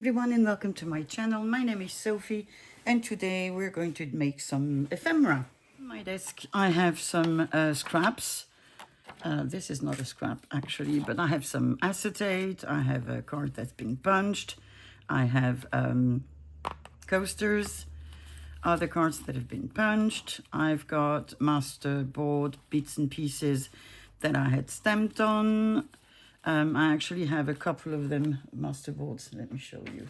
Everyone, and welcome to my channel. My name is Sophie, and today we're going to make some ephemera. On my desk I have some scraps. This is not a scrap actually, but I have some acetate, I have a card that's been punched, I have coasters, other cards that have been punched. I've got masterboard bits and pieces that I had stamped on. I actually have a couple of them, masterboards, let me show you,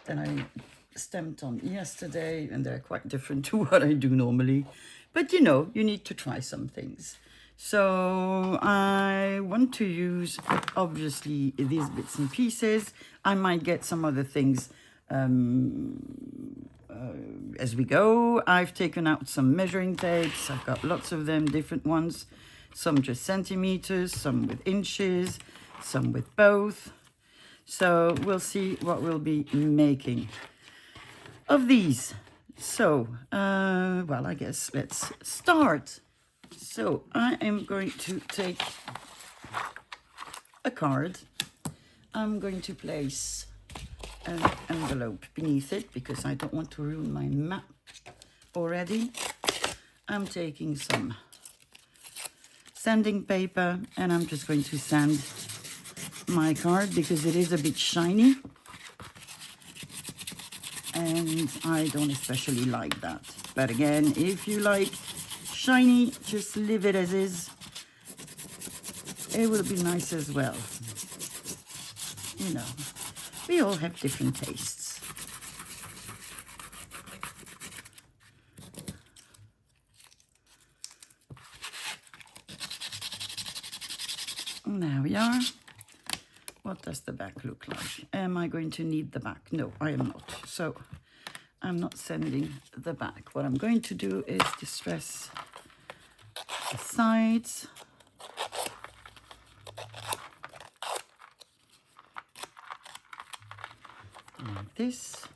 that I stamped on yesterday, and they're quite different to what I do normally. But you know, you need to try some things. So I want to use, obviously, these bits and pieces. I might get some other things as we go. I've taken out some measuring tapes. I've got lots of them, different ones. Some just centimeters, some with inches, some with both. So we'll see what we'll be making of these. So, well, I guess let's start. So I am going to take a card. I'm going to place an envelope beneath it because I don't want to ruin my map already. I'm taking some sanding paper, and I'm just going to sand my card because it is a bit shiny, and I don't especially like that. But again, if you like shiny, just leave it as is. It will be nice as well. You know, we all have different tastes. There we are. What does the back look like? Am I going to need the back? No, I am not. So I'm not sending the back. What I'm going to do is distress the sides. Like this.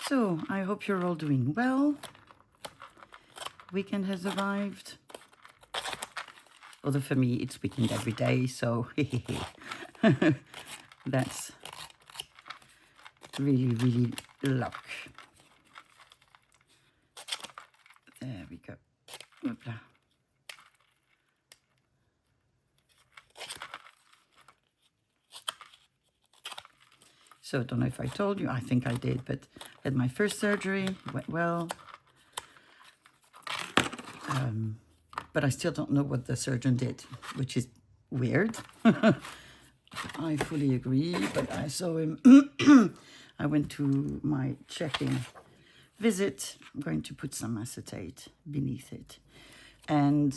So I hope you're all doing well. Weekend has arrived. Although for me, it's weekend every day, so that's really, really luck. There we go. Hoopla. So I don't know if I told you, I think I did, but I had my first surgery, went well. But I still don't know what the surgeon did, which is weird. I fully agree, but I saw him. I went to my check-in visit. I'm going to put some acetate beneath it. And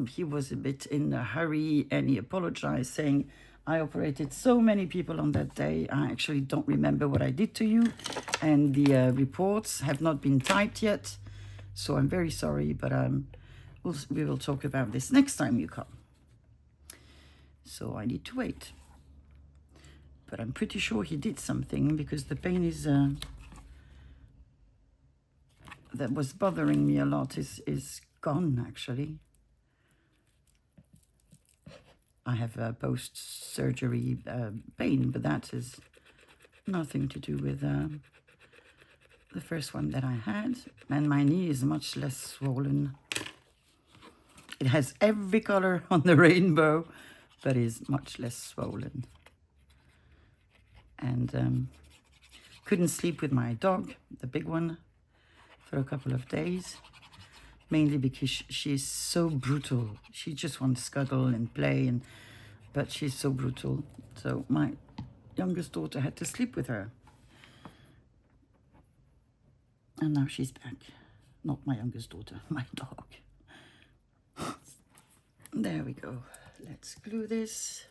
he was a bit in a hurry, and he apologized, saying, I operated so many people on that day. I actually don't remember what I did to you. And the reports have not been typed yet. So I'm very sorry, but we will talk about this next time you come. So I need to wait. But I'm pretty sure he did something, because the pain is that was bothering me a lot is gone, actually. I have post-surgery pain, but that is nothing to do with the first one that I had. And my knee is much less swollen. It has every color on the rainbow, but is much less swollen. And couldn't sleep with my dog, the big one, for a couple of days. Mainly because she's so brutal. She just wants to scuttle and play, but she's so brutal. So my youngest daughter had to sleep with her. And now she's back. Not my youngest daughter, my dog. There we go. Let's glue this.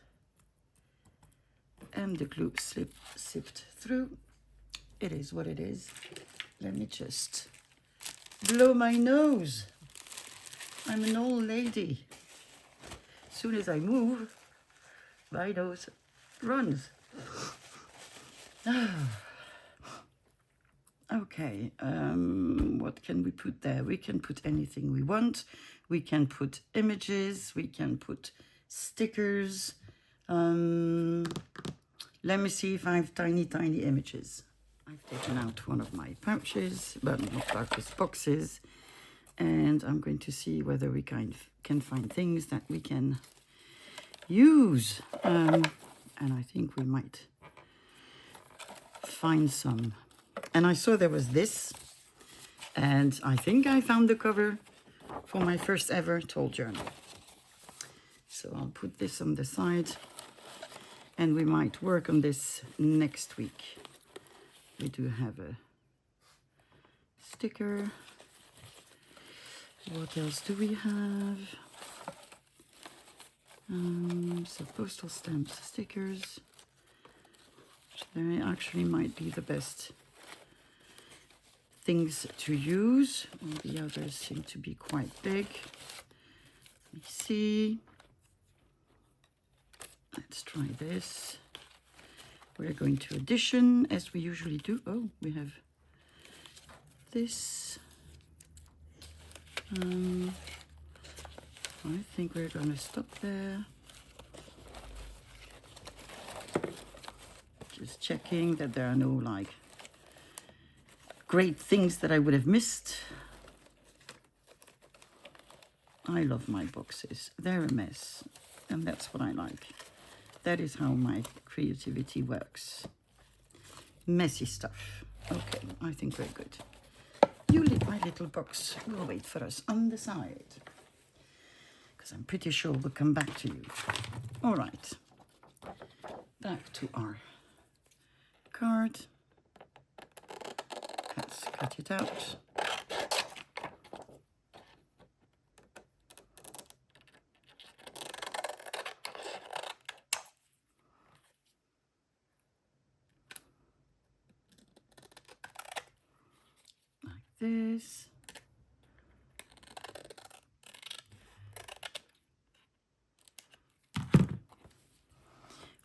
And the glue sipped through. It is what it is. Let me just blow my nose. I'm an old lady. As soon as I move, my nose runs. Okay, what can we put there? We can put anything we want. We can put images. We can put stickers. Let me see if I have tiny images. I've taken out one of my pouches, but not pouches, boxes, and I'm going to see whether we can find things that we can use. And I think we might find some. And I saw there was this, and I think I found the cover for my first ever tall journal. So I'll put this on the side, and we might work on this next week. We do have a sticker. What else do we have? So postal stamps, stickers. They actually might be the best things to use. All the others seem to be quite big. Let me see. Let's try this. We're going to addition, as we usually do. Oh, we have this. I think we're going to stop there. Just checking that there are no like great things that I would have missed. I love my boxes. They're a mess, and that's what I like. That is how my creativity works. Messy stuff. Okay, I think we're good. You leave my little box. Will wait for us on the side, because I'm pretty sure we'll come back to you. All right, back to our card. Let's cut it out. Like this.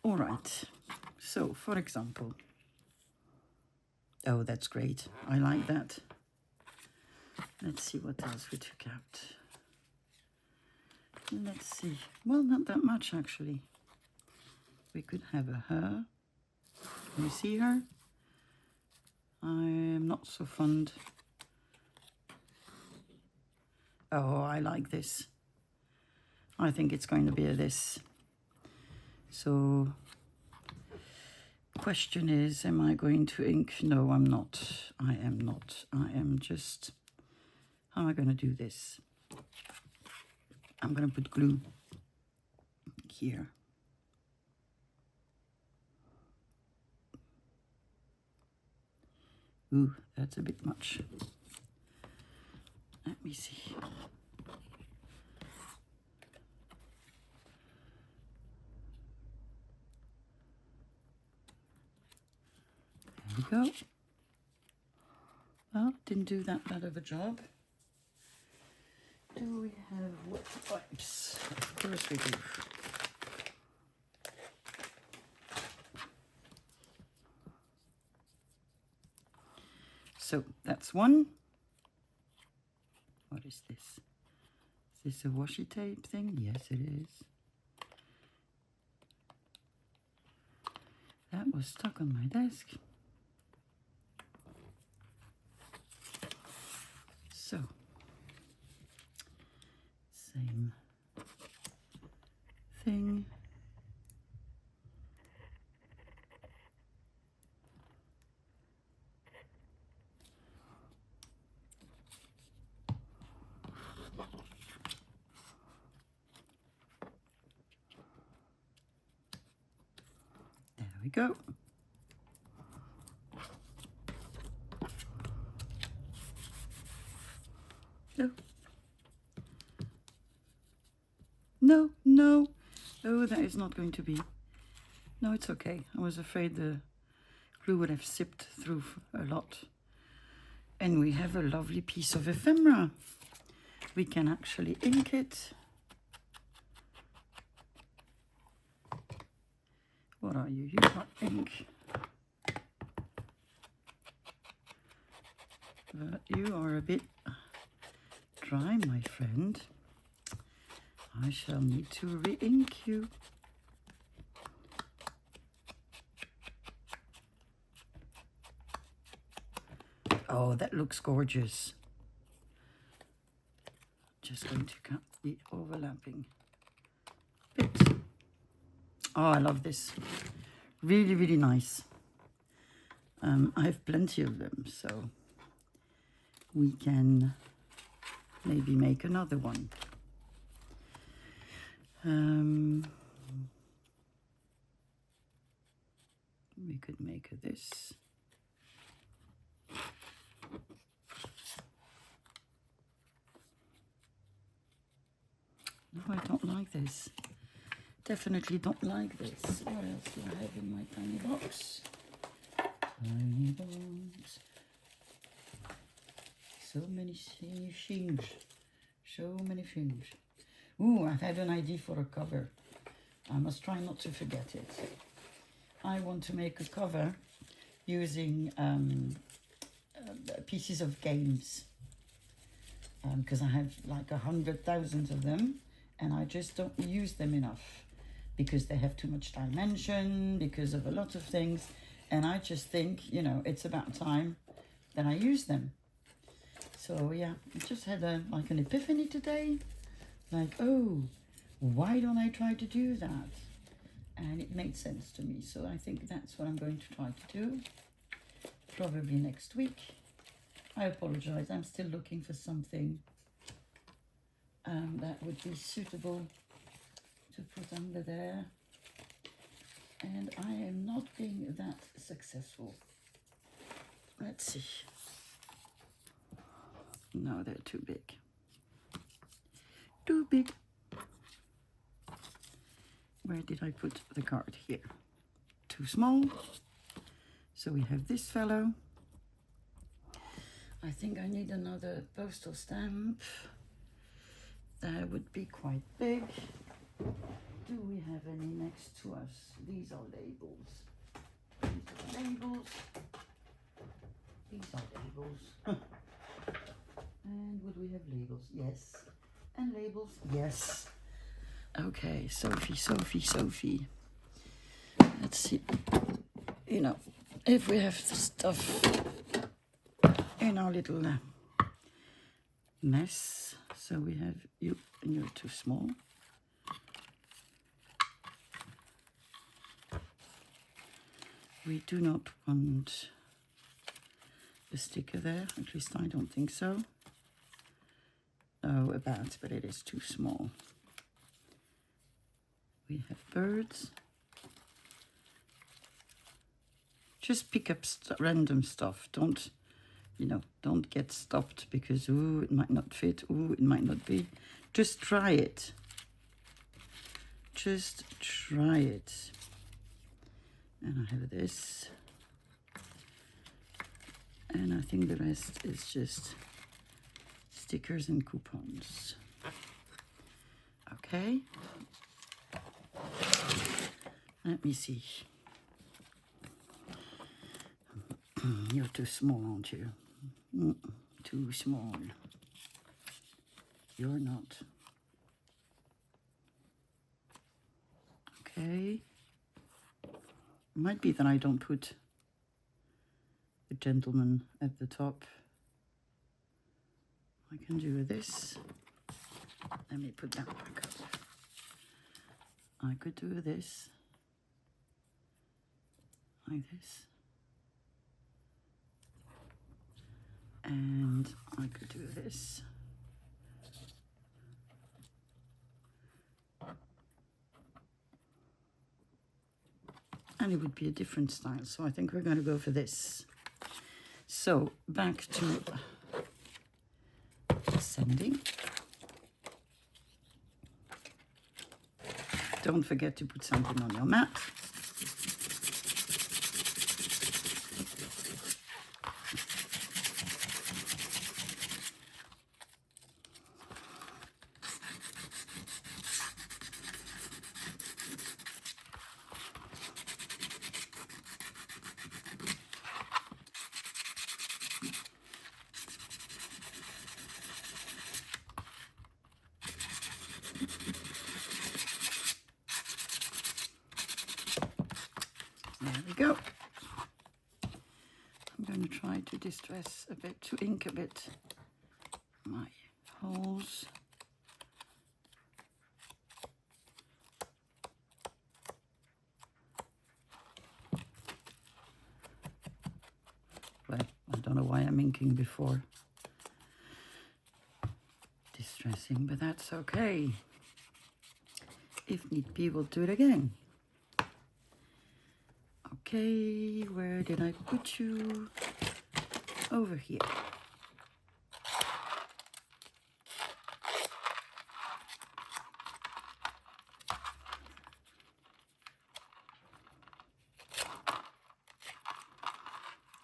All right, so for example, oh, that's great. I like that. Let's see what else we took out. Let's see. Well, not that much, actually. We could have a her. Can you see her? I'm not so fond. Oh, I like this. I think it's going to be a this. So, question is, am I going to ink? No, I'm not. I am not. I am just... How am I going to do this? I'm going to put glue here. Ooh, that's a bit much. Let me see. There we go. Well, didn't do that bad of a job. Do we have wet wipes? Of course we do. So that's one. What is this? Is this a washi tape thing? Yes, it is. That was stuck on my desk. So, same thing. There we go. No. No, no. Oh, that is not going to be. No, it's okay. I was afraid the glue would have sipped through a lot. And we have a lovely piece of ephemera. We can actually ink it. What are you? You are ink. But you are a bit dry, my friend. I shall need to re-ink you. Oh, that looks gorgeous. Just going to cut the overlapping bit. Oh, I love this. Really, really nice. I have plenty of them, so we can maybe make another one. We could make this. No, I don't like this. Definitely don't like this. What else do I have in my tiny box? Tiny box. So many things. So many things. Ooh, I've had an idea for a cover. I must try not to forget it. I want to make a cover using pieces of games. Because I have like 100,000 of them and I just don't use them enough because they have too much dimension, because of a lot of things. And I just think, you know, it's about time that I use them. So yeah, I just had like an epiphany today. Like, oh, why don't I try to do that? And it made sense to me. So I think that's what I'm going to try to do. Probably next week. I apologize, I'm still looking for something that would be suitable to put under there. And I am not being that successful. Let's see. No, they're too big. Too big. Where did I put the card? Here. Too small. So we have this fellow. I think I need another postal stamp. That would be quite big. Do we have any next to us? These are labels. These are labels. These are labels. And would we have labels? Yes. And labels? Yes. Okay, Sophie, Sophie, Sophie. Let's see. You know, if we have the stuff in our little mess. So we have you, and you're too small. We do not want the sticker there, at least I don't think so. Oh, about, but it is too small. We have birds. Just pick up random stuff. Don't, you know, don't get stopped because, ooh, it might not fit. Ooh, it might not be. Just try it. Just try it. And I have this. And I think the rest is just stickers and coupons. Okay. Let me see. You're too small, aren't you? Too small. You're not. Okay. Might be that I don't put the gentleman at the top. I can do this. Let me put that back up. I could do this. Like this. And I could do this. And it would be a different style. So I think we're going to go for this. So back to sending. Don't forget to put something on your mat. There we go. I'm going to try to distress a bit, to ink a bit my holes. Well, I don't know why I'm inking before distressing, but that's okay. If need be, we'll do it again. Okay, where did I put you? Over here.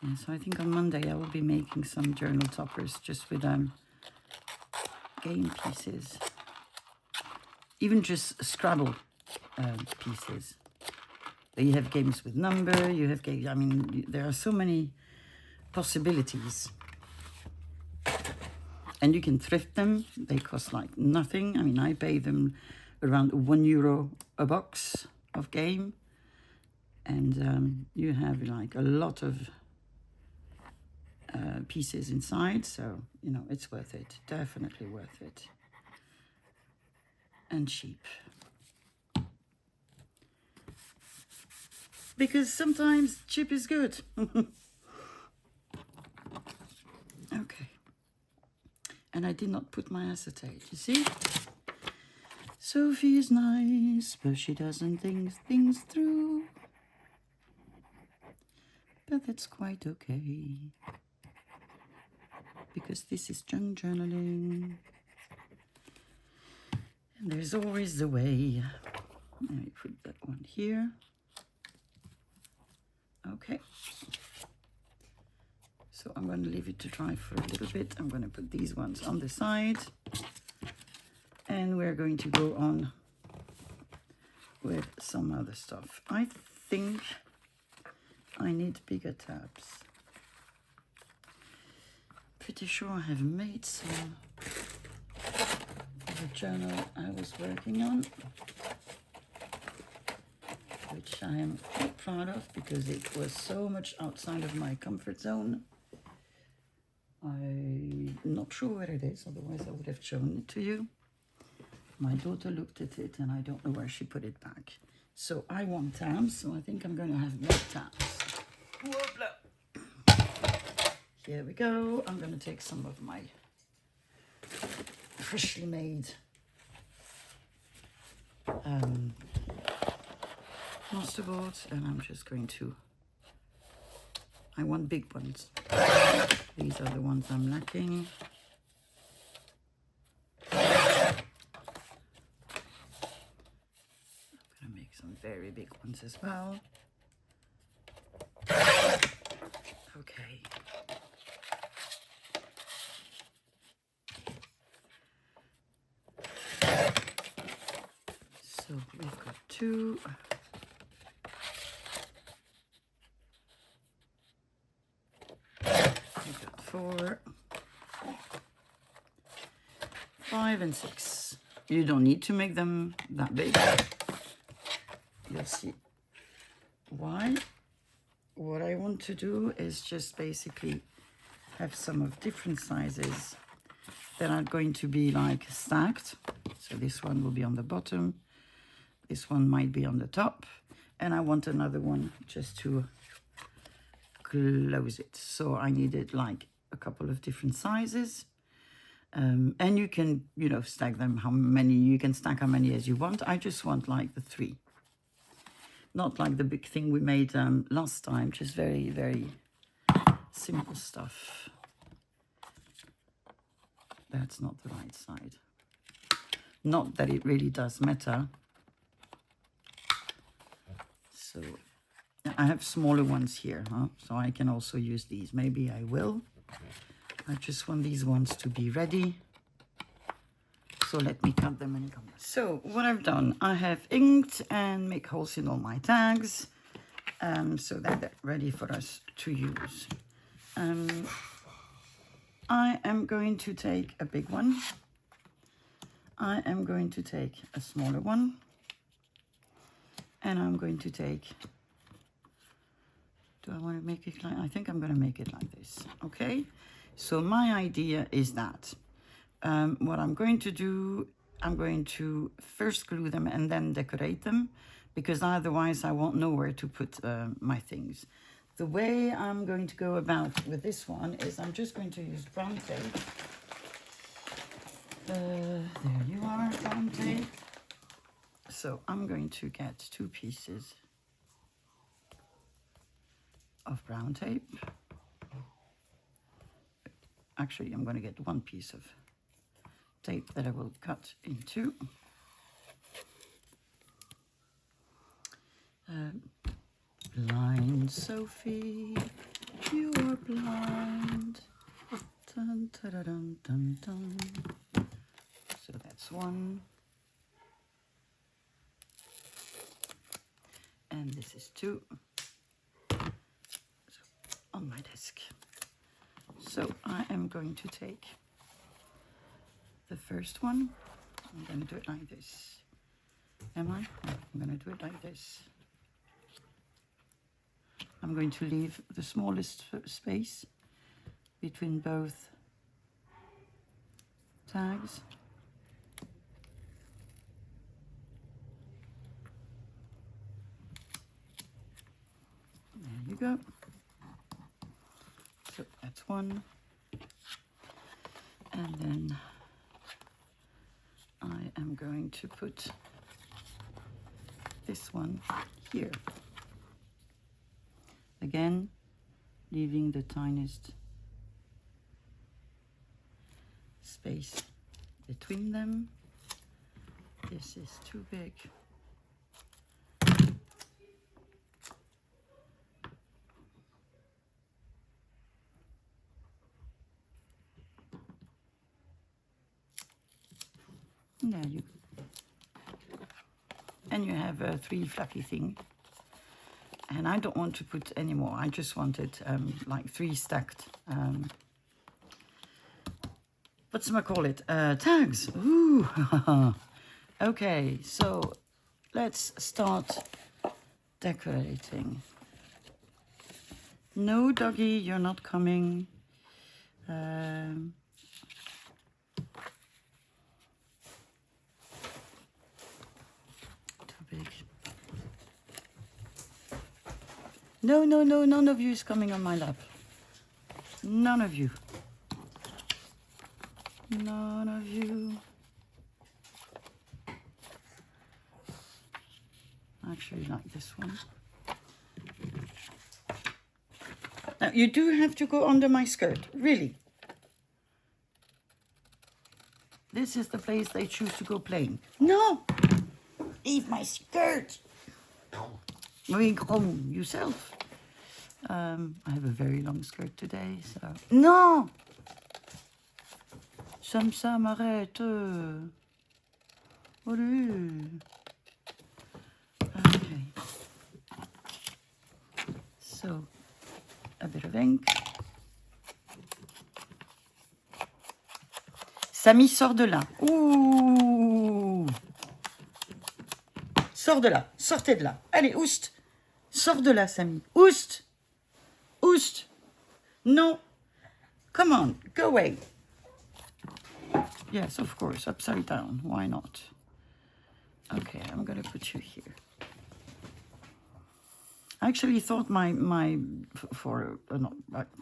Yeah, so I think on Monday I will be making some journal toppers just with game pieces. Even just Scrabble pieces. You have games with number, you have games, I mean, there are so many possibilities. And you can thrift them, they cost like nothing. I mean, I pay them around €1 a box of game. And you have like a lot of pieces inside, so, you know, it's worth it, definitely worth it. And cheap. Because sometimes cheap is good. Okay. And I did not put my acetate, you see? Sophie is nice, but she doesn't think things through. But that's quite okay. Because this is junk journaling. And there's always the way. Let me put that one here. Okay. So I'm going to leave it to dry for a little bit. I'm going to put these ones on the side. And we're going to go on with some other stuff. I think I need bigger tabs. Pretty sure I have made some of the journal I was working on, which I am quite proud of because it was so much outside of my comfort zone. I'm not sure where it is, otherwise I would have shown it to you. My daughter looked at it and I don't know where she put it back. So I want tabs, so I think I'm going to have more tabs. Whoopla. Here we go. I'm going to take some of my freshly made masterboards, and I'm just going to, I want big ones. These are the ones I'm lacking. I'm going to make some very big ones as well. Okay. So we've got 2. We've got 4, 5, and 6. You don't need to make them that big. You'll see why. What I want to do is just basically have some of different sizes that are going to be like stacked. So this one will be on the bottom. This one might be on the top. And I want another one just to close it. So I needed like a couple of different sizes. And you can, you know, stack them how many, you can stack how many as you want. I just want like the 3. Not like the big thing we made last time, just very, very simple stuff. That's not the right side. Not that it really does matter. So I have smaller ones here, huh? So I can also use these. Maybe I will. I just want these ones to be ready. So let me cut them and come back. So what I've done, I have inked and make holes in all my tags. So that they're ready for us to use. I am going to take a big one. I am going to take a smaller one. And I'm going to take Do I want to make it like, I think I'm going to make it like this, okay? So my idea is that what I'm going to do, I'm going to first glue them and then decorate them, because otherwise I won't know where to put my things. The way I'm going to go about with this one is I'm just going to use brown tape. There you are, brown tape. So I'm going to get 2 pieces of brown tape. Actually, I'm going to get 1 piece of tape that I will cut in 2. Blind Sophie, you are blind. Dun, dun, dun, dun, dun. So that's 1. And this is 2. So, on my desk. So I am going to take the first one. I'm going to do it like this. Am I? No, I'm going to do it like this. I'm going to leave the smallest space between both tags. There you go. So that's 1. And then I am going to put this one here. Again, leaving the tiniest space between them. This is too big. There you go. And you have a 3 fluffy thing. And I don't want to put any more. I just wanted like 3 stacked. What's I call it? Tags. Ooh. Okay, so let's start decorating. No, doggy, you're not coming. Too big. No, no, no, none of you is coming on my lap. None of you. None of you. I actually like this one. Now, you do have to go under my skirt, really. This is the place they choose to go playing. No! Leave my skirt! Going home yourself. I have a very long skirt today, so... No! Sam, arrête. Allez. Okay. So, a bit of ink. Samy, sors de là. Ouh! Sors de là. Sortez de là. Allez, oust. Sors de là, Samy. Oust. Oust. No. Come on, go away. Yes, of course, upside down. Why not? Okay, I'm going to put you here. I actually thought for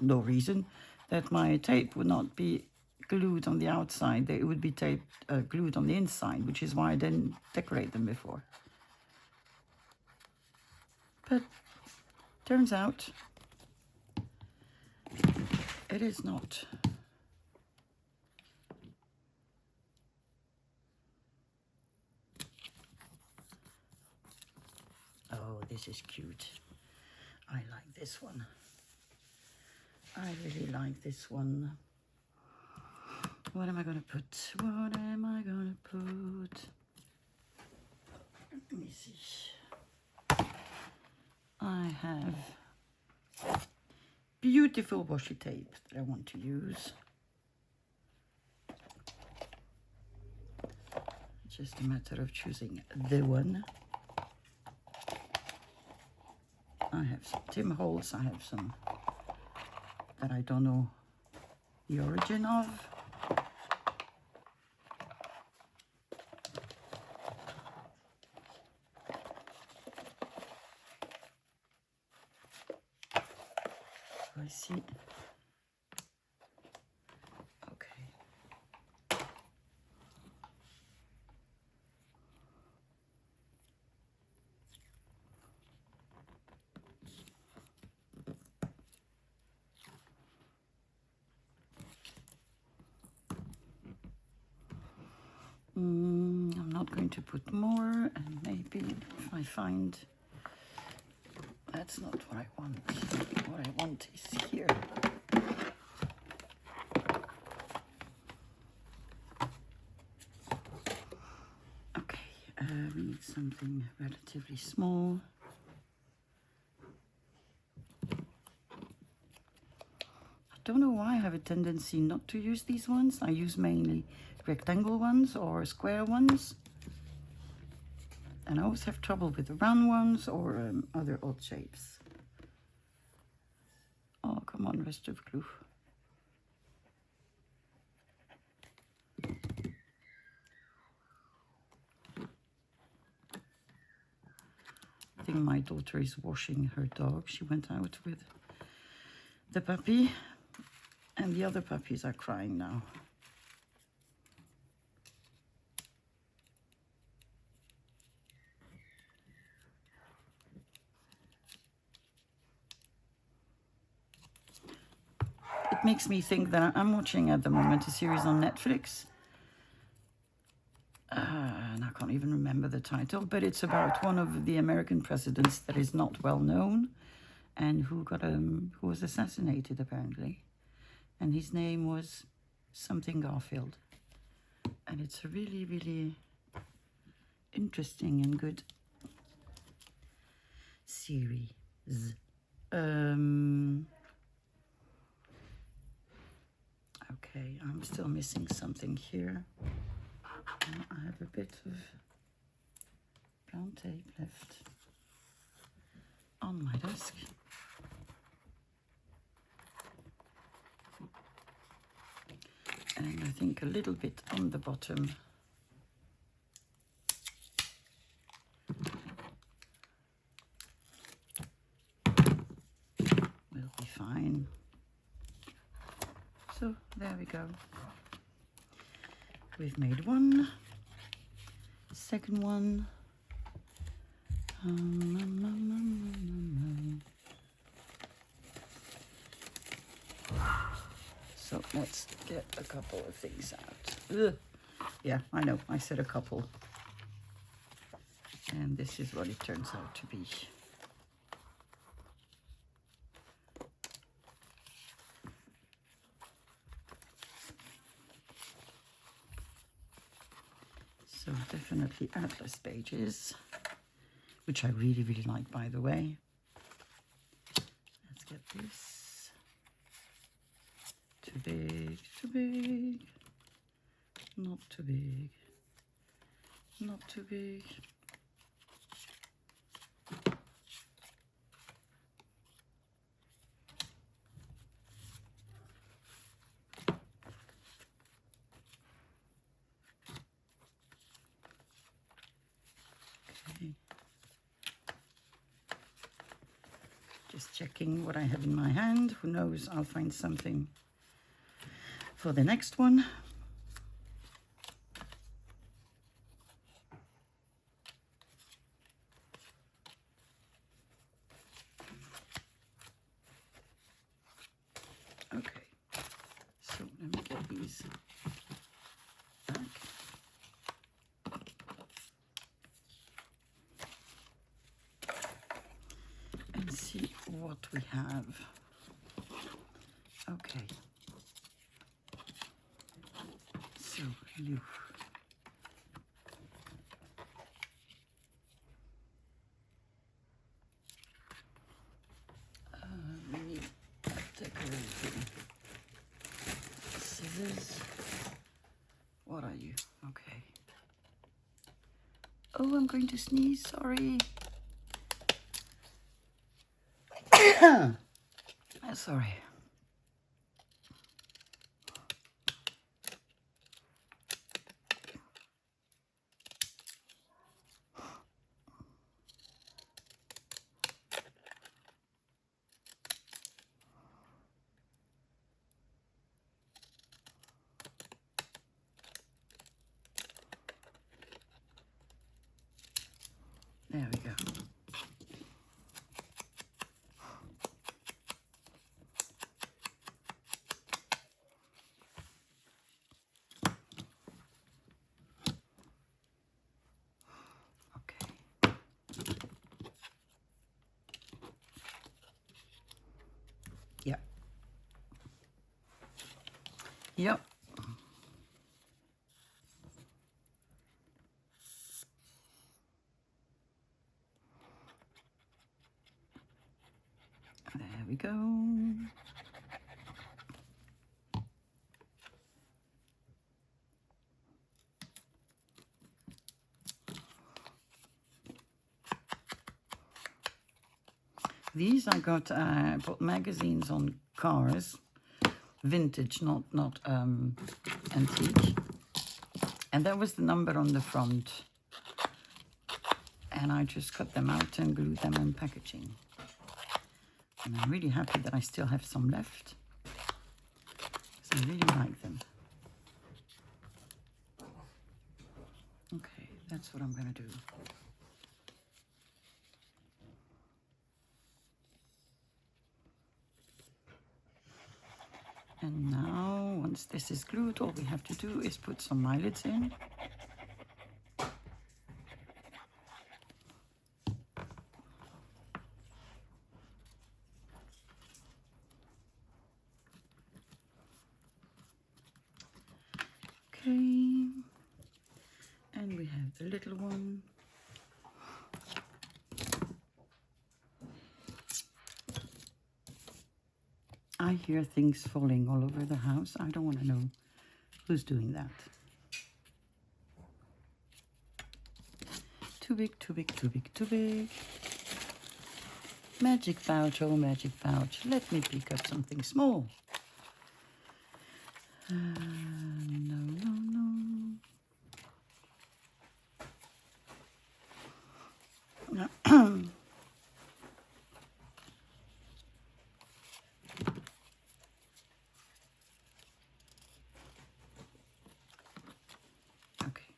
no reason, that my tape would not be glued on the outside. It would be glued on the inside, which is why I didn't decorate them before. But turns out it is not. Oh, this is cute. I like this one. I really like this one. What am I going to put? What am I going to put? Let me see. I have beautiful washi tape that I want to use. It's just a matter of choosing the one. I I have some Tim Holtz. I have some that I don't know the origin of. I see. Okay. I'm not going to put more, and maybe if I find that's not what I want. What I want is here. Okay, we need something relatively small. I don't know why I have a tendency not to use these ones. I use mainly rectangle ones or square ones. And I always have trouble with the round ones or other odd shapes. Oh, come on, rest of glue. I think my daughter is washing her dog. She went out with the puppy, and the other puppies are crying now. It makes me think that I'm watching at the moment a series on Netflix. And I can't even remember the title, but it's about one of the American presidents that is not well known and who was assassinated apparently. And his name was something Garfield. And it's a really, really interesting and good series. Okay, I'm still missing something here. I have a bit of brown tape left on my desk. And I think a little bit on the bottom. Will be fine. So there we go. We've made one. Second one. So let's get a couple of things out. Ugh. Yeah, I know, I said a couple. And this is what it turns out to be. So definitely atlas pages, which I really, really like, by the way. Let's get this. Too big, too big. Not too big. Not too big. Just checking what I have in my hand. Who knows, I'll find something for the next one. Okay, so let me get these back. And see what we have. Okay. So you. We need decorating scissors. What are you? Okay. Oh, I'm going to sneeze. Sorry. Sorry. There we go. Okay. Yep. Yep. There we go. These I got, bought magazines on cars, vintage, not antique. And that was the number on the front. And I just cut them out and glued them in packaging. And I'm really happy that I still have some left, because I really like them. Okay, that's what I'm going to do. And now, once this is glued, all we have to do is put some eyelets in. Okay, and we have the little one. I hear things falling all over the house. I don't want to know who's doing that. Too big, too big, too big, too big. Magic pouch, oh magic pouch. Let me pick up something small. No, no, no. Okay,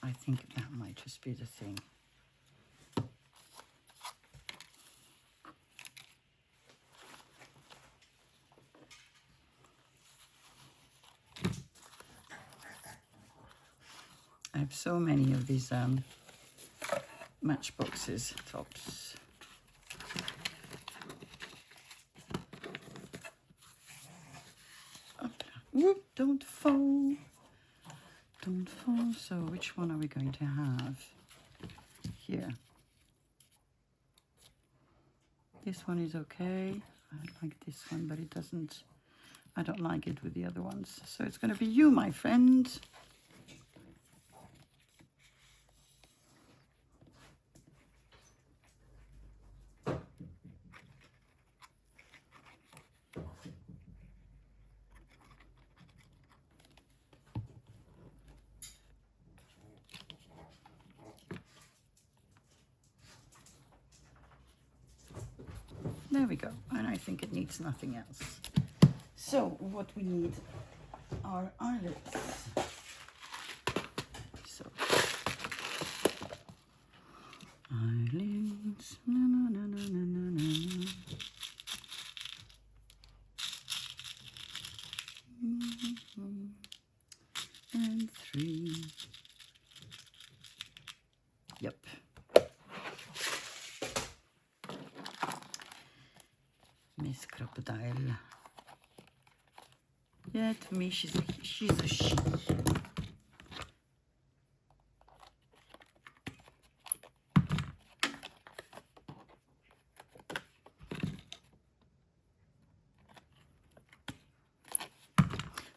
I think that might just be the thing. I have so many of these matchboxes tops. Whoop, don't fall. Don't fall. So which one are we going to have? Here. This one is okay. I like this one, but it doesn't, I don't like it with the other ones. So it's going to be you, my friend. There we go, and I think it needs nothing else. So what we need are eyelets. So eyelets, na na na na na na na. And 3. Yep. Miss Crocodile. Yeah, to me she's a she.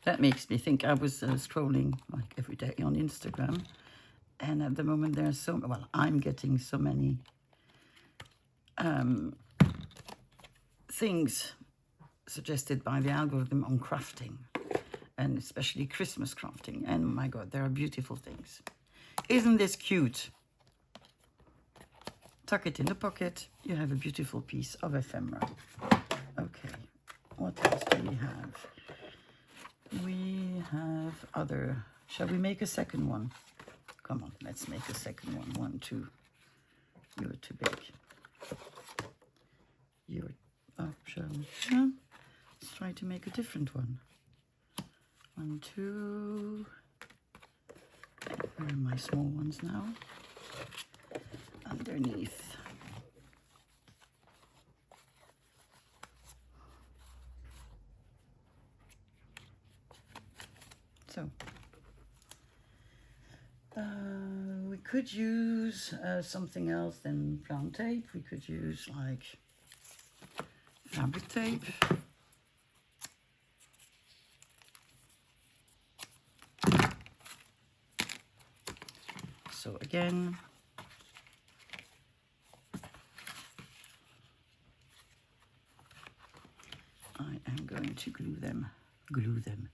That makes me think. I was scrolling like every day on Instagram, and at the moment there's so, well, I'm getting so many things suggested by the algorithm on crafting, and especially Christmas crafting. And my God, there are beautiful things. Isn't this cute? Tuck it in the pocket. You have a beautiful piece of ephemera. Okay, what else do we have? We have other. Shall we make a second one? Come on, let's make a second one. 1, 2. You're too big. You're up, shall we? Yeah. Let's try to make a different one. 1, 2. Where are my small ones now? Underneath. So, we could use something else than brown tape. We could use like fabric tape. So again, I am going to glue them,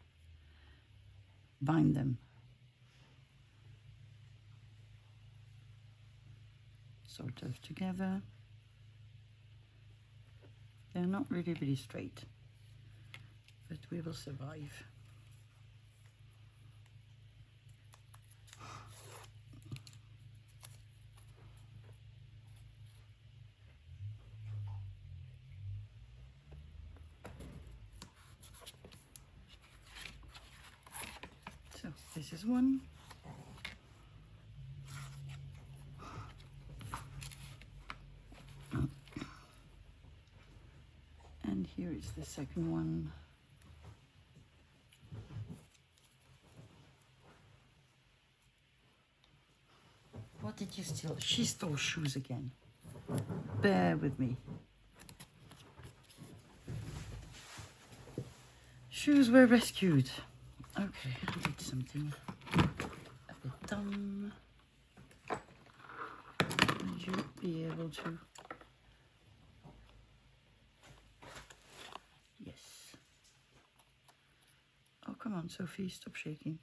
bind them, sort of together. They're not really straight, but we will survive. So this is one. And here is the second one. What did you steal? She stole shoes again. Bear with me. Shoes were rescued. Okay, I did something a bit dumb. Would you be able to? Yes. Oh, come on, Sophie, stop shaking.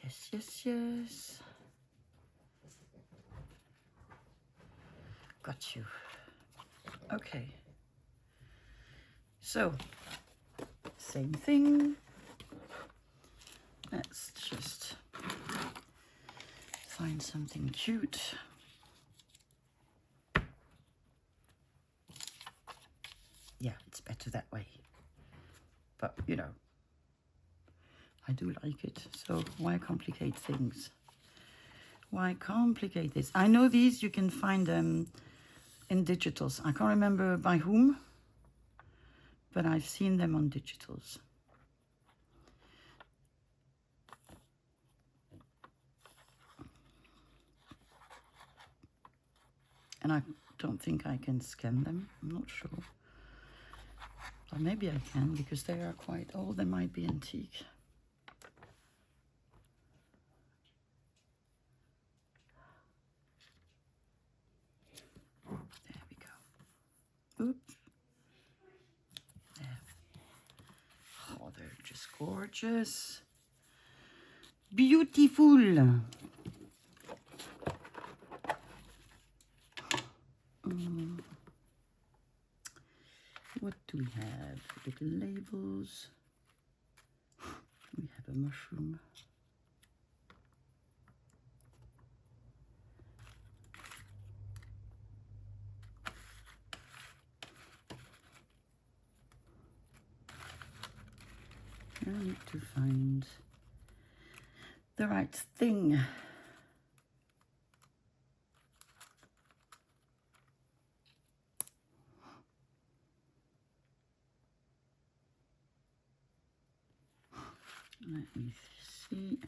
Yes, yes, yes. Got you. Okay. So, same thing. Let's just find something cute. Yeah, it's better that way. But, you know, I do like it. So why complicate things? Why complicate this? I know these, you can find them in digitals. I can't remember by whom, but I've seen them on digitals. And I don't think I can scan them. I'm not sure. Or maybe I can, because they are quite old. They might be antique. There we go. Oops. There. Oh, they're just gorgeous. Beautiful. What do we have? Little labels. We have a mushroom. I need to find the right thing. Let me see.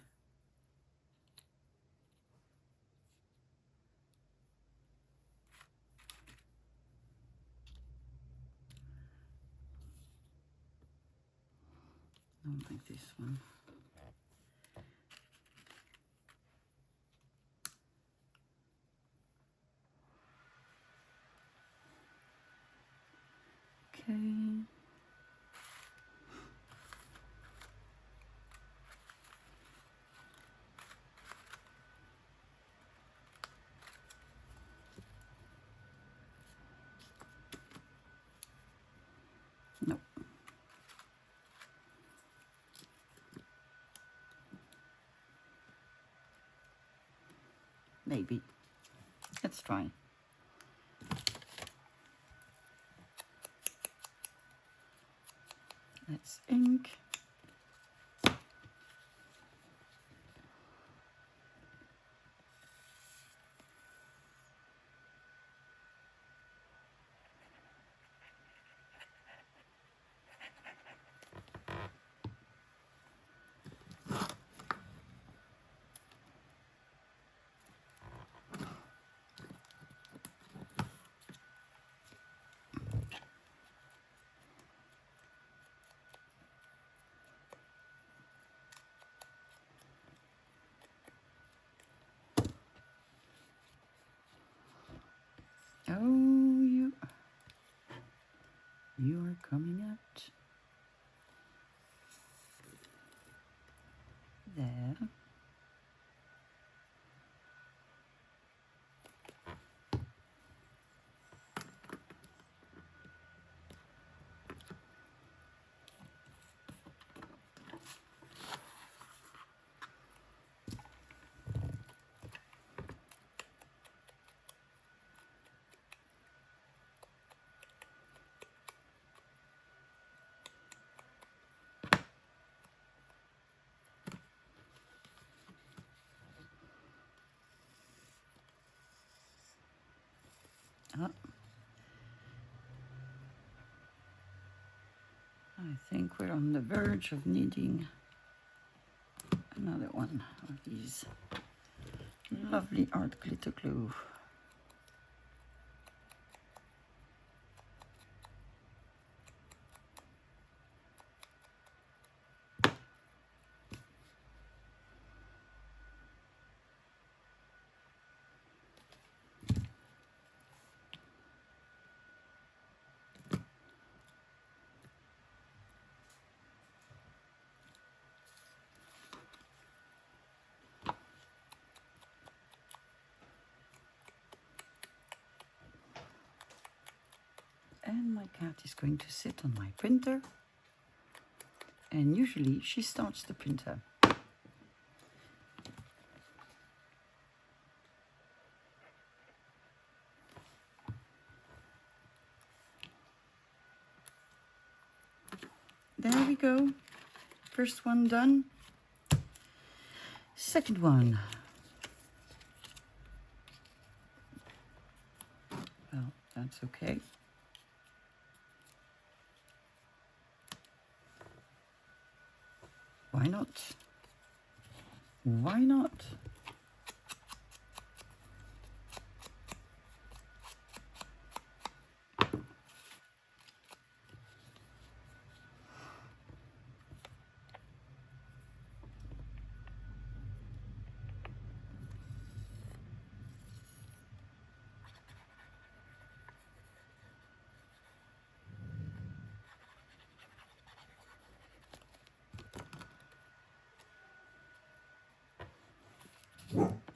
I don't like this one. Okay. No. Maybe. Let's try. Let's ink. Oh, you are coming out. There. Ah, I think we're on the verge of needing another one of these lovely art glitter glue. And my cat is going to sit on my printer, and usually she starts the printer. There we go. First one done. Second one. Well, that's okay. Why not? Why not?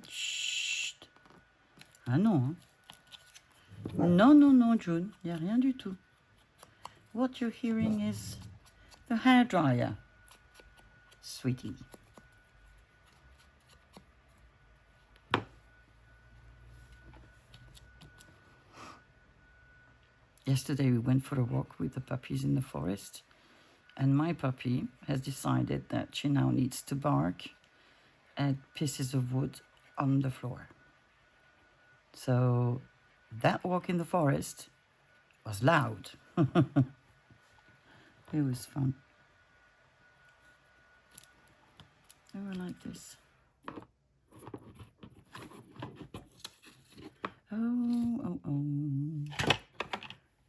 Chut. Ah non. Non, non, non, June. Il n'y a rien du tout. What you're hearing is the hairdryer, sweetie. Yesterday we went for a walk with the puppies in the forest, and my puppy has decided that she now needs to bark at pieces of wood on the floor. So that walk in the forest was loud. It was fun. Oh, I like this. Oh.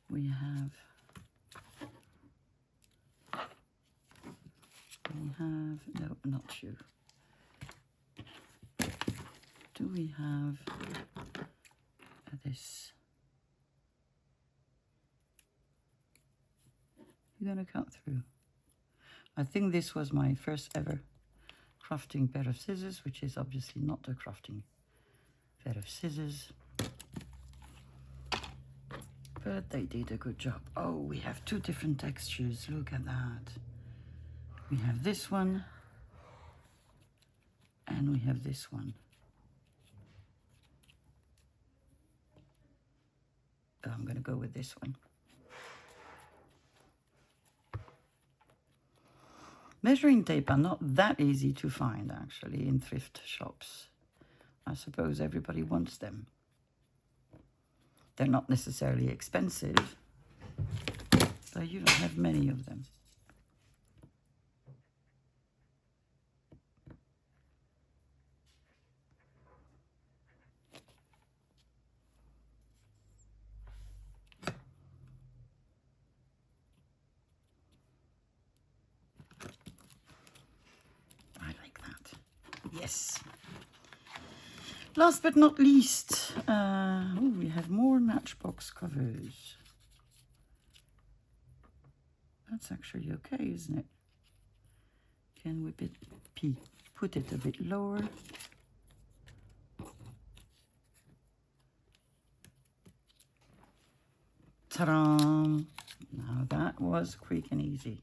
We have, no, not you. Do we have this? You're gonna cut through. I think this was my first ever crafting pair of scissors, which is obviously not a crafting pair of scissors. But they did a good job. Oh, we have two different textures. Look at that. We have this one. And we have this one. Oh, I'm going to go with this one. Measuring tape are not that easy to find, actually, in thrift shops. I suppose everybody wants them. They're not necessarily expensive, but you don't have many of them. I like that. Yes. Last but not least, we have more Matchbox covers. That's actually okay, isn't it? Can we put it a bit lower? Ta-da! Now that was quick and easy.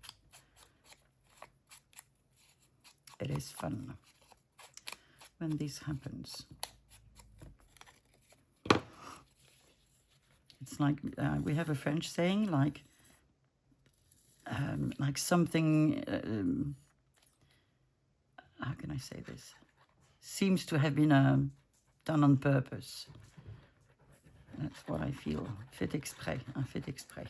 It is fun when this happens. It's like we have a French saying, like something. How can I say this? Seems to have been done on purpose. That's what I feel. Fait exprès, un fait exprès.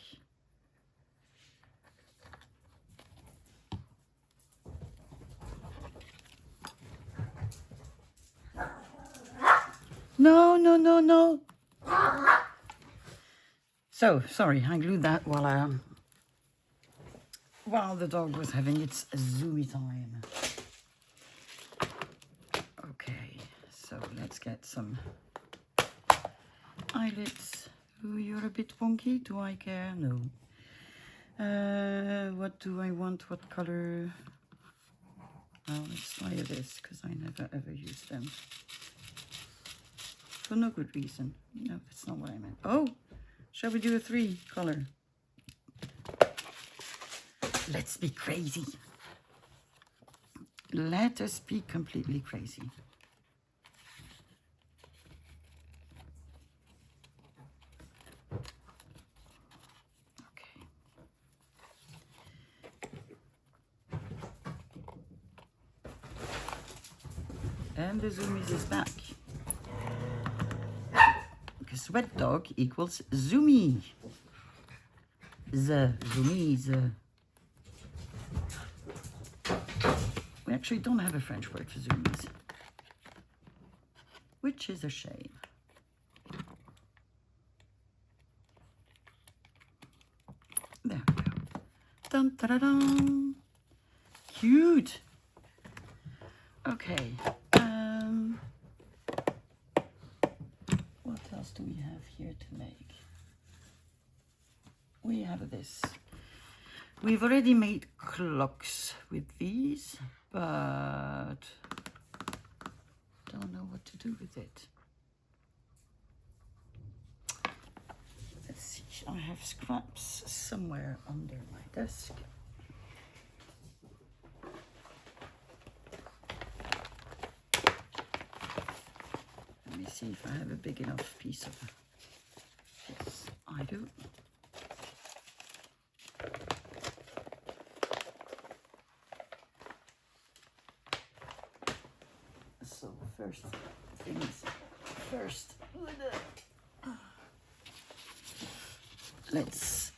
No, no, no, no. So, sorry, I glued that while the dog was having its zoomy time. Okay, so let's get some eyelids. Oh, you're a bit wonky. Do I care? No. What do I want? What color? Well, let's try this, because I never ever use them. For no good reason. No, that's not what I meant. Oh, shall we do a 3 color? Let's be crazy. Let us be completely crazy. Okay. And the zoomies is back. Because wet dog equals zoomy. Zoomies. We actually don't have a French word for zoomies, which is a shame. There we go. Dun, da, da, dun. Cute. Okay. What else do we have here to make? We have this. We've already made clocks with these, but don't know what to do with it. Let's see, I have scraps somewhere under my desk. Let me see if I have a big enough piece of it. Yes, I do. So first things first. Let's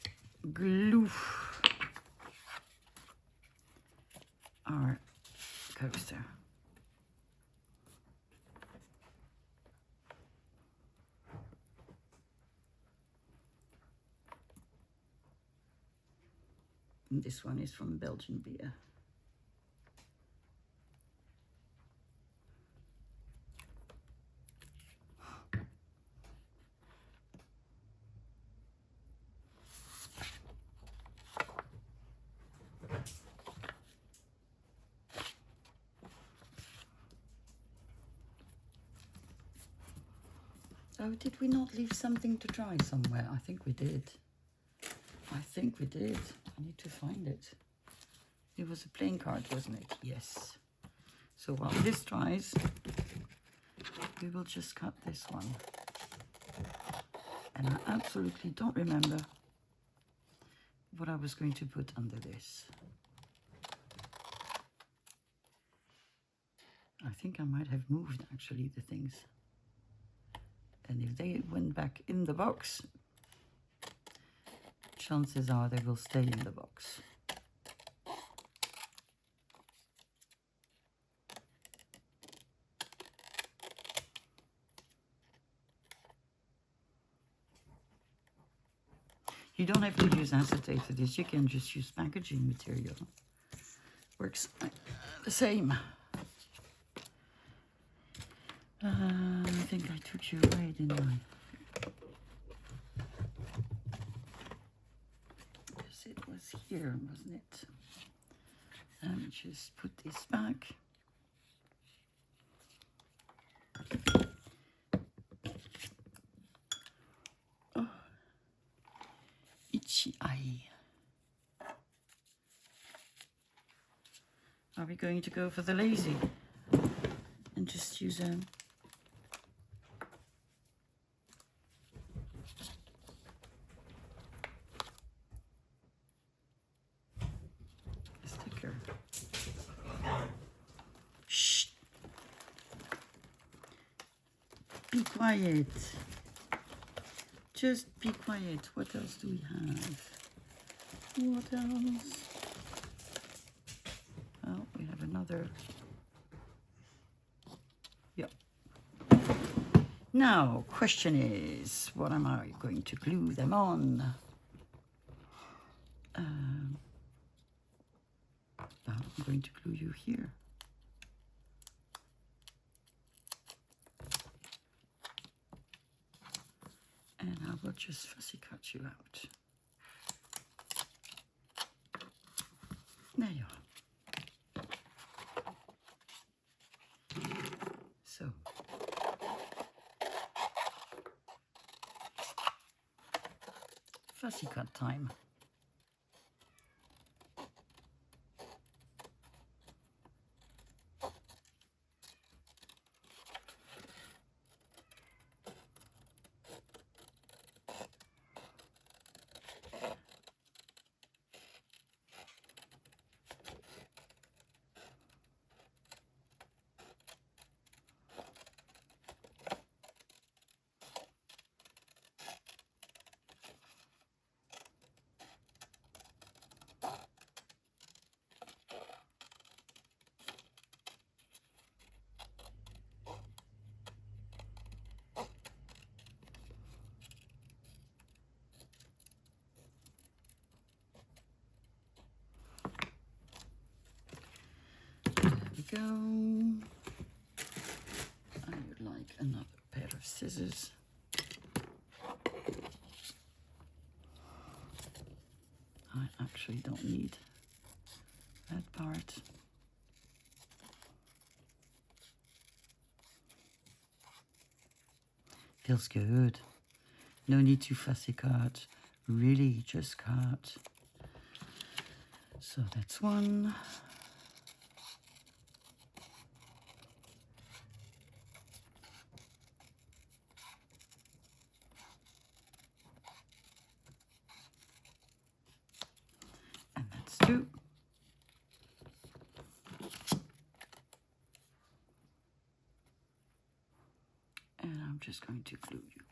glue our coaster. And this one is from Belgian beer. So did we not leave something to try somewhere? I think we did. I think we did. I need to find it. It was a playing card, wasn't it? Yes. So while this dries, we will just cut this one. And I absolutely don't remember what I was going to put under this. I think I might have moved, actually, the things. And if they went back in the box, chances are they will stay in the box. You don't have to use acetate for this, you can just use packaging material. Works the same. I think I took you away, didn't I? Yes, it was here, wasn't it? Just put this back. Oh. Itchy eye. Are we going to go for the lazy and just use a sticker? Shh! Be quiet. Just be quiet. What else do we have? What else? Oh, we have another. Yep. Now, question is, what am I going to glue them on? Well, I'm going to glue you here. And I will just fussy cut you out. There you are. So, fussy cut time. Go. I would like another pair of scissors. I actually don't need that part. Feels good. No need to fussy cut. Really, just cut. So that's one. Two. And I'm just going to glue you.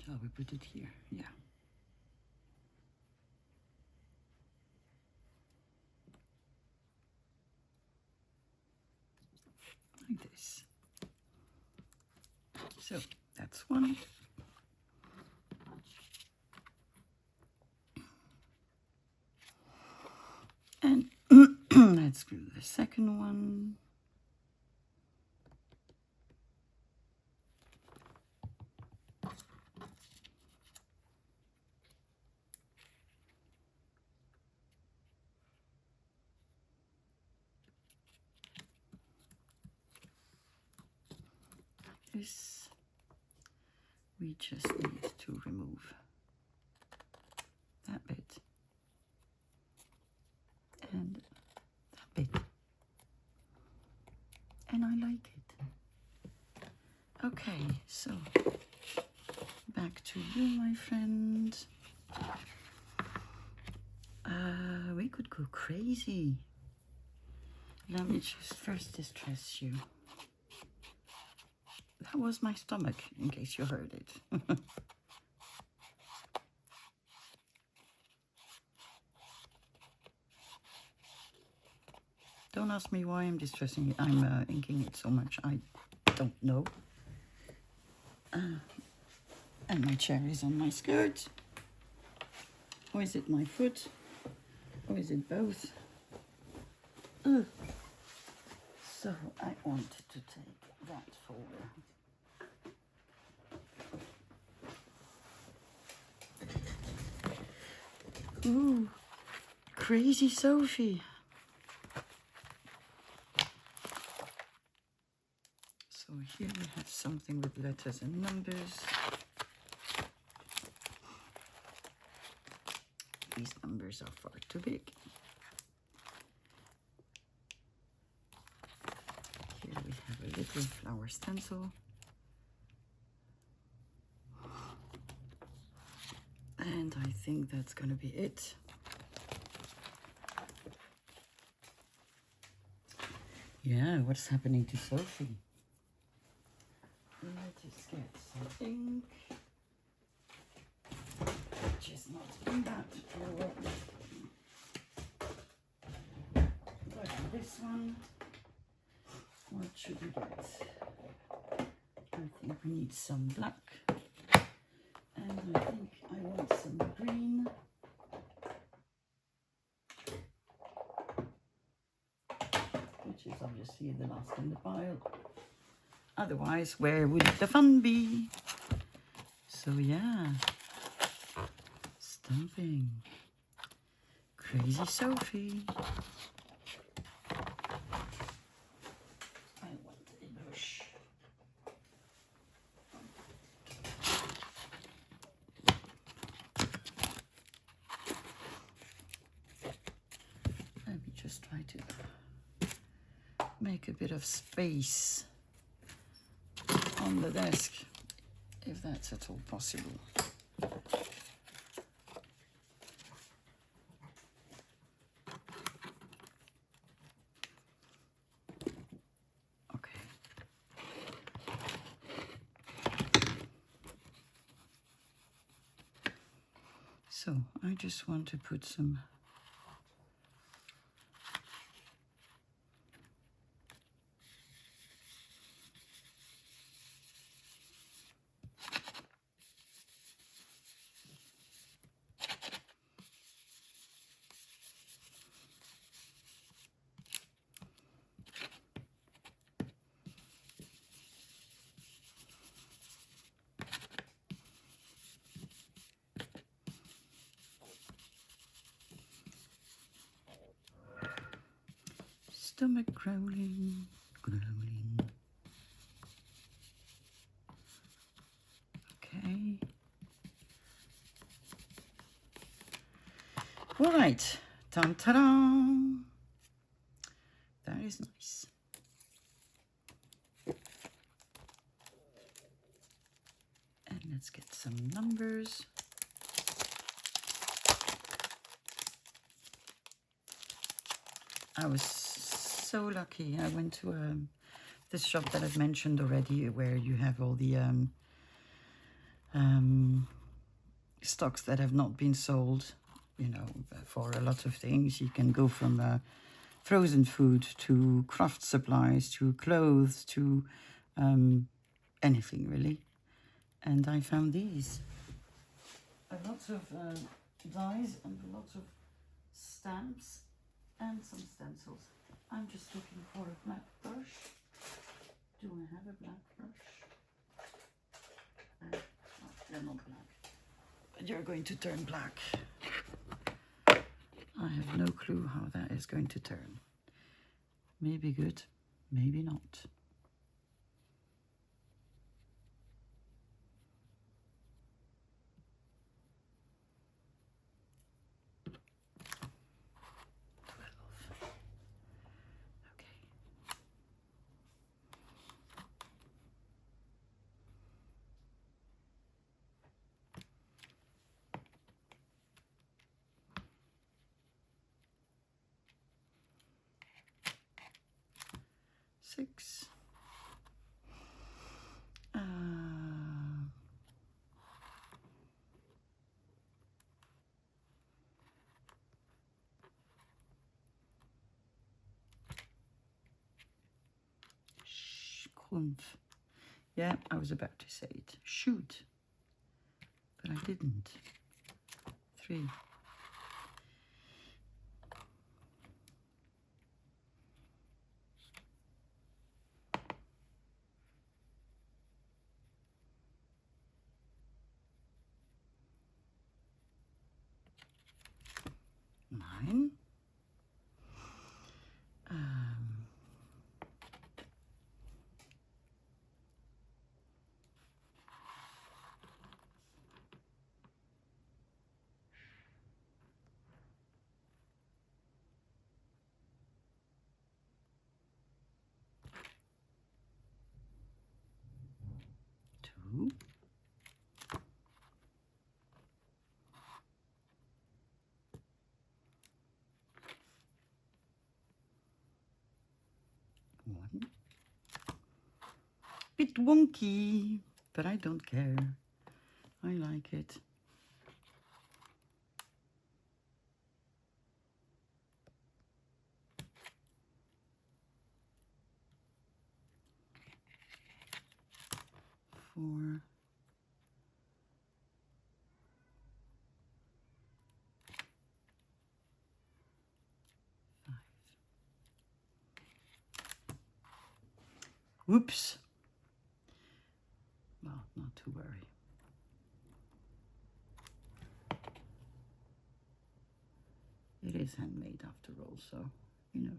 Shall we put it here? Yeah. Like this. So that's one. And Let's glue the second one. This we just need to remove that bit and that bit, and I like it. Okay, so back to you, my friend. We could go crazy. Let me just first distress you. That was my stomach, in case you heard it. Don't ask me why I'm distressing it. I'm inking it so much. I don't know. And my chair is on my skirt. Or is it my foot? Or is it both? Ugh. So I want to take that folder. Ooh, Crazy Sophie. So here we have something with letters and numbers. These numbers are far too big. Here we have a little flower stencil. And I think that's going to be it. Yeah, what's happening to Sophie? Let us get some ink. Which is not in that drawer. But this one, what should we get? I think we need some black. And I think I want some green. Which is obviously the last in the pile. Otherwise, where would the fun be? So yeah, stamping. Crazy Sophie. I want a bush. Let me just try to make a bit of space on the desk, if that's at all possible. Okay. So I just want to put some stomach growling, growling. Okay. All right. Dun-ta-da. That is nice. And let's get some numbers. I was so lucky. I went to this shop that I've mentioned already, where you have all the stocks that have not been sold. You know, for a lot of things, you can go from frozen food to craft supplies to clothes to anything really. And I found these. A lot of dies and a lot of stamps. and some stencils. I'm just looking for a black brush. Do I have a black brush? Oh, they're not black. But you're going to turn black. I have no clue how that is going to turn. Maybe good, maybe not. Six. Yeah, I was about to say it. Shoot. But I didn't. 3. Nine. Two. 1. Bit wonky, but I don't care. I like it. 4. 5. Whoops. Well, not to worry. It is handmade after all, so, you know,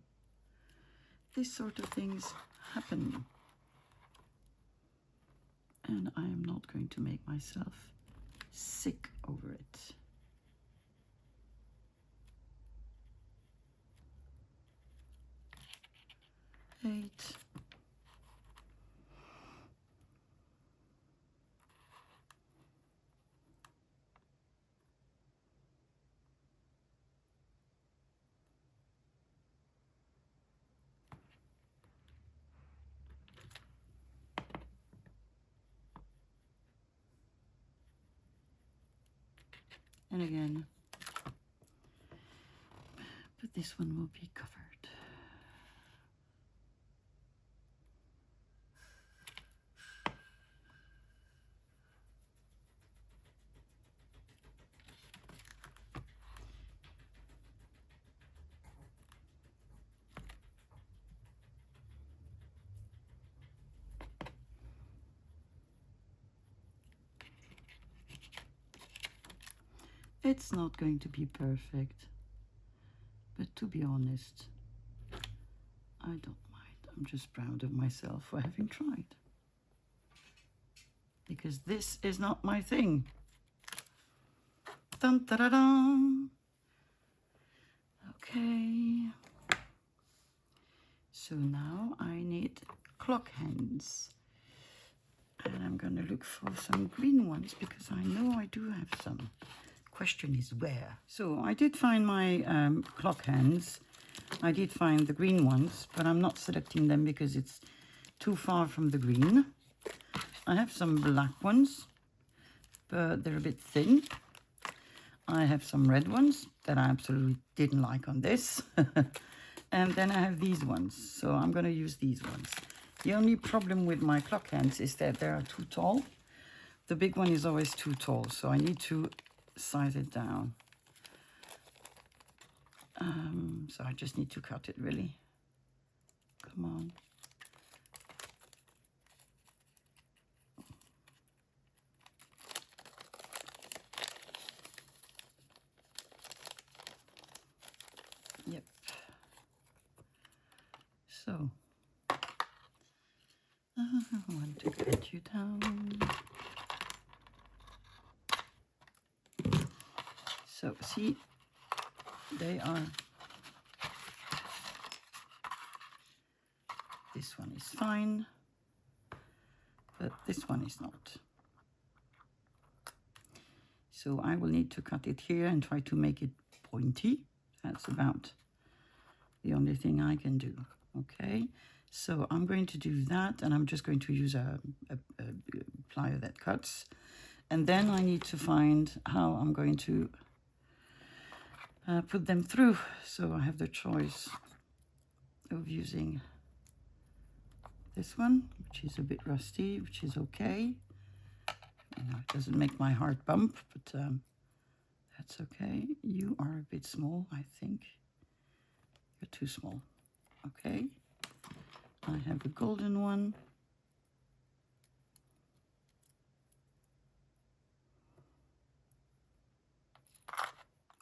these sort of things happen. And I am not going to make myself sick over it. 8. And again, but this one will be covered. It's not going to be perfect, but to be honest, I don't mind. I'm just proud of myself for having tried. Because this is not my thing. Dun, da, da, dun. Okay. So now I need clock hands. And I'm going to look for some green ones because I know I do have some. Question is where. So I did find my clock hands. I did find the green ones, but I'm not selecting them because it's too far from the green. I have some black ones, but they're a bit thin. I have some red ones that I absolutely didn't like on this. And then I have these ones, so I'm going to use these ones. The only problem with my clock hands is that they are too tall. The big one is always too tall, so I need to size it down. So I just need to cut it, really. Come on. Yep. So, I want to get you down. So, see, they are, this one is fine, but this one is not. So I will need to cut it here and try to make it pointy. That's about the only thing I can do. Okay, so I'm going to do that, and I'm just going to use a plier that cuts. And then I need to find how I'm going to put them through. So I have the choice of using this one, which is a bit rusty, which is okay. You know, it doesn't make my heart bump, but that's okay. You are a bit small, I think. You're too small. Okay. I have a golden one.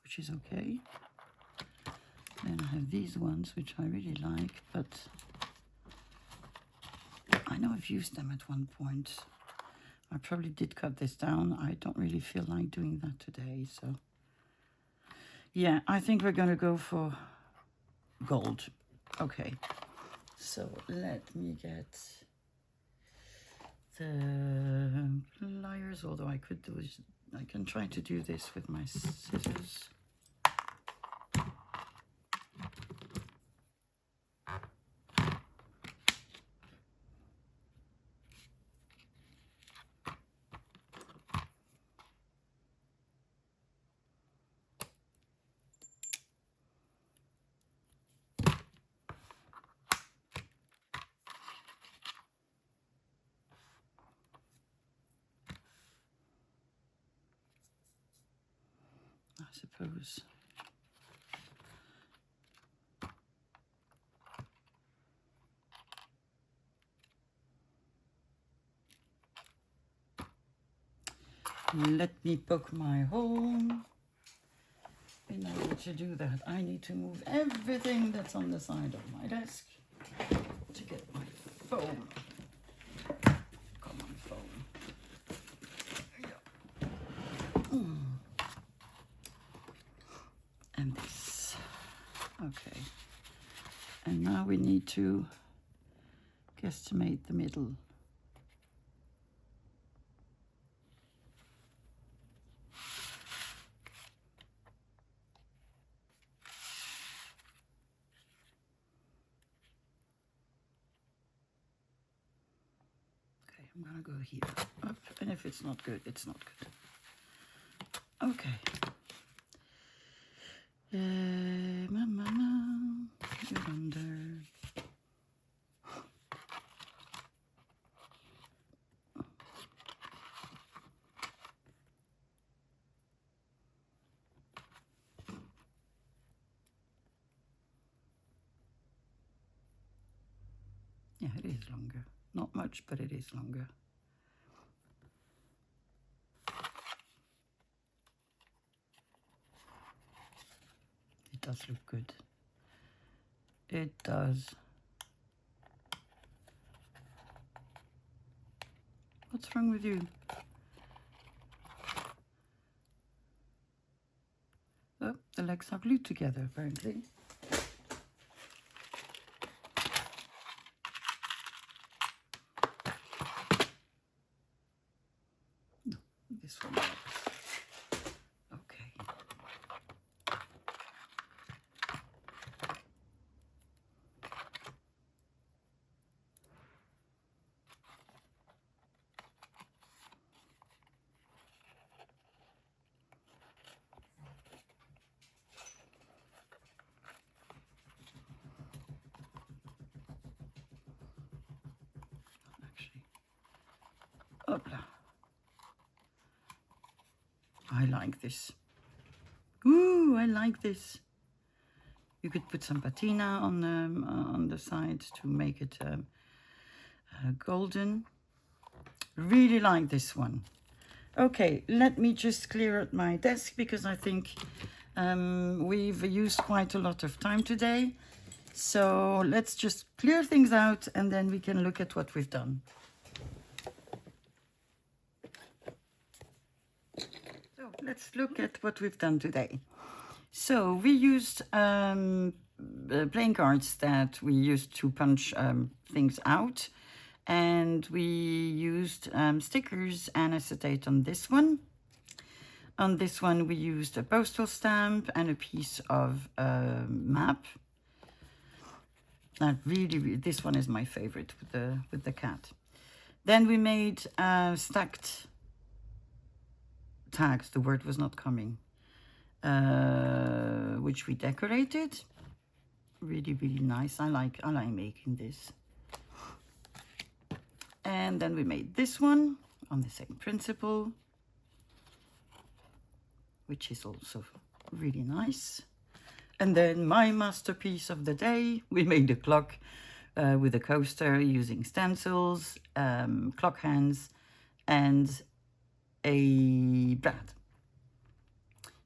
Which is okay. Then I have these ones, which I really like, but I know I've used them at one point. I probably did cut this down. I don't really feel like doing that today, so yeah, I think we're gonna go for gold. Okay, so let me get the pliers, although I could do is I can try to do this with my scissors. I suppose. Let me poke my hole. In order to do that, I need to move everything that's on the side of my desk to get my foam. Come on, foam. Yeah. And this. Okay. And now we need to guesstimate the middle. I'm gonna go here, up, and if it's not good, it's not good. Okay. Mama, you're under. Yeah, it is longer. Not much, but it is longer. It does look good. It does. What's wrong with you? Oh, the legs are glued together, apparently. No, this one works. Okay. Hopla. I like this. Ooh, I like this. You could put some patina on the side to make it golden. Really like this one. Okay, let me just clear out my desk because I think we've used quite a lot of time today. So let's just clear things out and then we can look at what we've done. So let's look at what we've done today. So we used playing cards that we used to punch things out. And we used stickers and acetate on this one. On this one, we used a postal stamp and a piece of map. Really, this one is my favorite with the cat. Then we made stacked tags. The word was not coming. Which we decorated. Really, really nice. I like making this. And then we made this one on the same principle, which is also really nice. And then my masterpiece of the day, we made a clock with a coaster using stencils, clock hands, and a brad.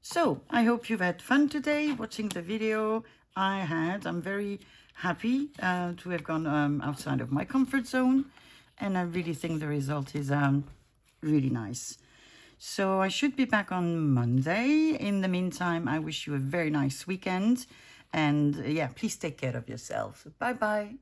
So I hope you've had fun today watching the video. I'm very happy to have gone outside of my comfort zone. And I really think the result is really nice. So I should be back on Monday. In the meantime, I wish you a very nice weekend. And yeah, please take care of yourself. Bye-bye.